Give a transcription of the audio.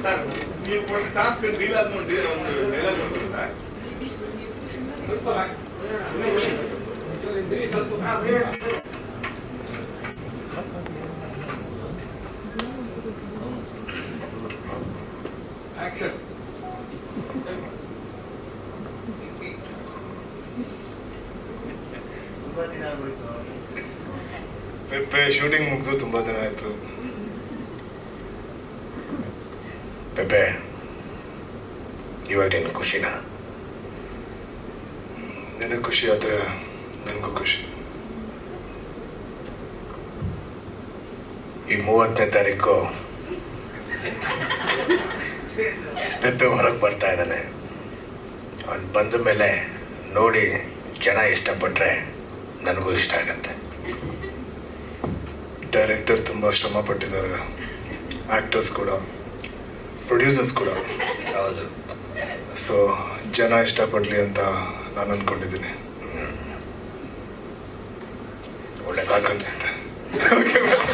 Sir ನೀವು ಕೊಟ್ಟ task deal ಆದ ನೋಡಿ ಒಂದು ಡೈಲಾಗ್ ನೋಡ್ತಾ ಆಕ್ಷನ್ ಪೆಪ್ಪೆ ಶೂಟಿಂಗ್ ಮುಗಿದು ತುಂಬಾ ದಿನ ಆಯ್ತು. ಪೆಪ್ಪೆ, ಇವಾಗ ನಿನ್ ಖುಷಿನಾ? ನಿನಗೆ ಖುಷಿ ಆದ್ರೆ ನನಗೂ ಖುಷಿ. ಈ 30ನೇ ತಾರೀಕು ಪೆಪ್ಪೆ ಹೊರಗೆ ಬರ್ತಾ ಇದ್ದಾನೆ. ಅವನು ಬಂದ ಮೇಲೆ ನೋಡಿ ಜನ ಇಷ್ಟಪಟ್ಟರೆ ನನಗೂ ಇಷ್ಟ ಆಗತ್ತೆ. ಡೈರೆಕ್ಟರ್ ತುಂಬ ಶ್ರಮ ಪಟ್ಟಿದ್ದಾರೆ, ಆ್ಯಕ್ಟರ್ಸ್ ಕೂಡ, ಪ್ರೊಡ್ಯೂಸರ್ಸ್ ಕೂಡ. ಹೌದು. ಸೊ ಜನ ಇಷ್ಟಪಡಲಿ ಅಂತ ನಾನು ಅಂದ್ಕೊಂಡಿದ್ದೀನಿ. ಒಳ್ಳೆ ಸಾಕನ್ಸುತ್ತೆ. Okay bus.